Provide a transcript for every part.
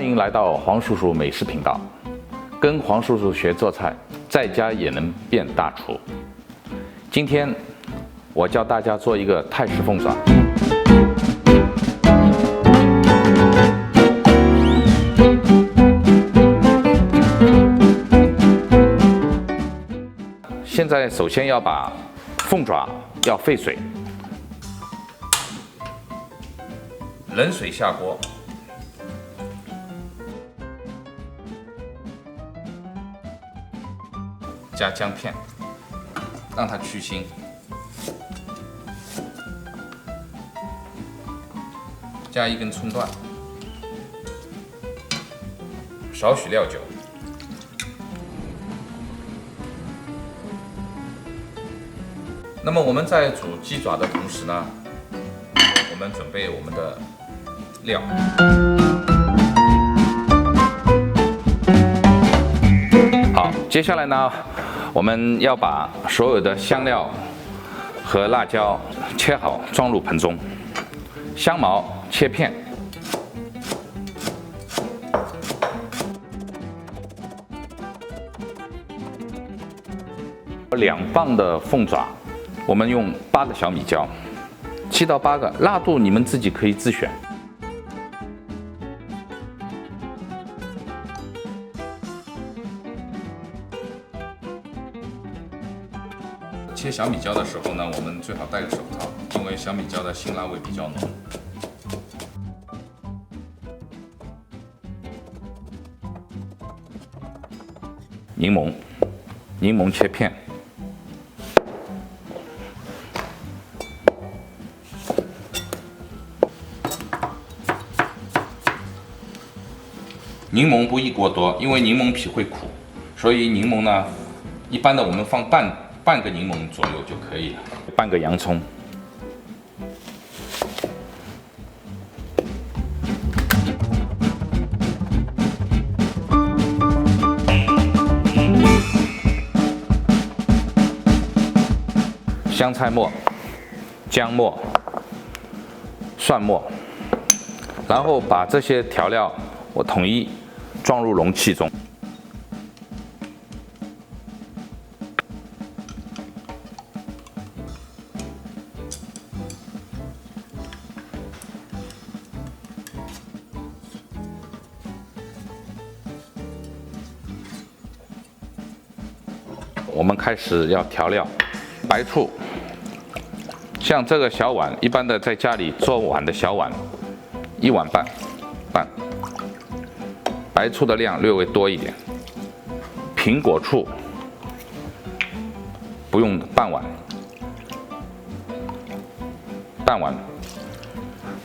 迎来到黄叔叔美食频道，跟黄叔叔学做菜，在家也能变大厨。今天我教大家做一个泰式凤爪。现在首先要把凤爪要沸水，冷水下锅。 加姜片，让它去腥。加一根葱段，少许料酒。那么我们在煮鸡爪的同时呢，我们准备我们的料。 好，接下来呢，我们要把所有的香料和辣椒切好，装入盆中。香茅切片，2磅的凤爪，我们用8个小米椒，7到8个，辣度你们自己可以自选。 切小米椒的时候呢，我们最好戴个手套，因为小米椒的辛辣味比较浓。柠檬切片，柠檬不宜过多，因为柠檬皮会苦，所以柠檬呢，一般的我们放半个柠檬左右就可以了。半个洋葱，香菜末、姜末、蒜末，然后把这些调料我统一装入容器中。 我们开始要调料，白醋，像这个小碗，一般的在家里做碗的小碗，1碗半，白醋的量略微多一点。苹果醋不用半碗。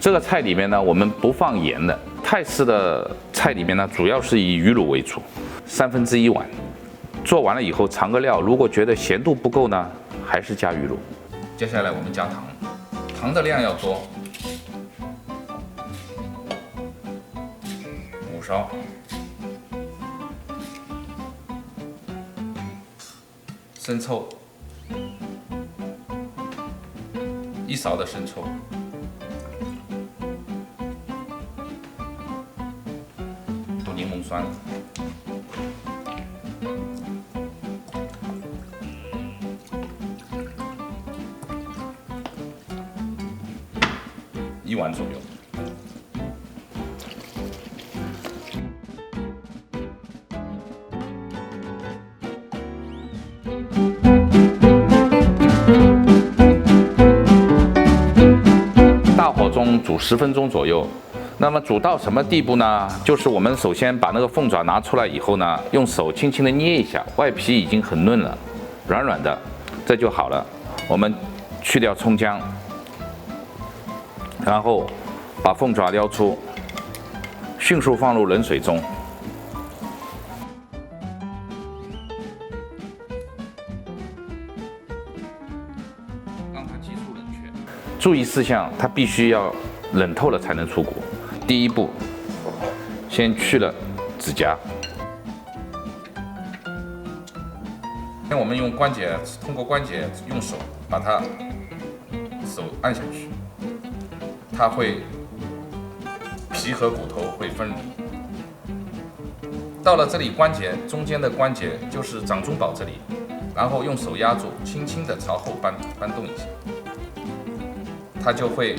这个菜里面呢，我们不放盐的。泰式的菜里面呢，主要是以鱼乳为主，1/3碗。 做完了以后尝个料，如果觉得咸度不够呢，还是加鱼乳。接下来我们加糖，糖的量要多，5勺。生抽，1勺的生抽。煮柠檬酸。 1碗左右。大火中煮10分钟左右。那么煮到什么地步呢？就是我们首先把那个凤爪拿出来以后呢，用手轻轻的捏一下，外皮已经很嫩了，软软的，这就好了。我们去掉葱姜。 然后把凤爪撩出，迅速放入冷水中，让它急速冷却。注意事项，它必须要冷透了才能出锅。第一步，先去了指甲。我们用关节，通过关节用手把它手按下去。 它会皮和骨头会分离，到了这里关节中间的关节就是掌中宝这里，然后用手压住，轻轻的朝后搬动一下，它就会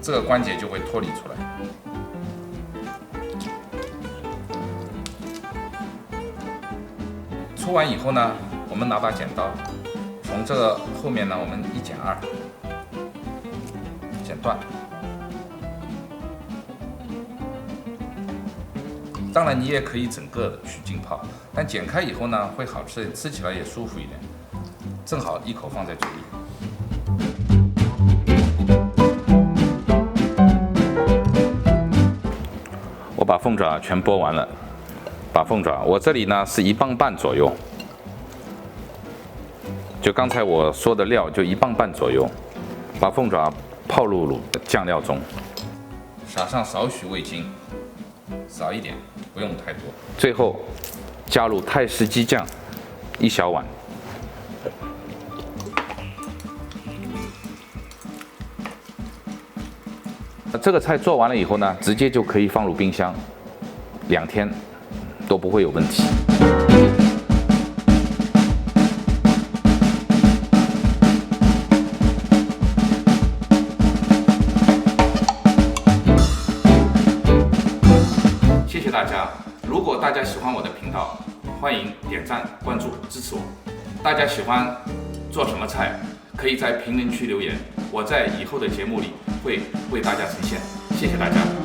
这个关节就会脱离出来。出完以后呢，我们拿把剪刀，从这个后面呢，我们1剪2，剪断。当然，你也可以整个的去浸泡，但剪开以后呢，会好吃，吃起来也舒服一点，正好一口放在嘴里。我把凤爪全剥完了。把凤爪，我这里呢是1磅半左右，就刚才我说的料就1磅半左右。把凤爪泡入酱料中，撒上少许味精，少一点，不用太多。最后加入泰式鸡酱1小碗。这个菜做完了以后呢，直接就可以放入冰箱，2天。都不会有问题。谢谢大家！如果大家喜欢我的频道，欢迎点赞、关注、支持我。大家喜欢做什么菜，可以在评论区留言，我在以后的节目里会为大家呈现。谢谢大家。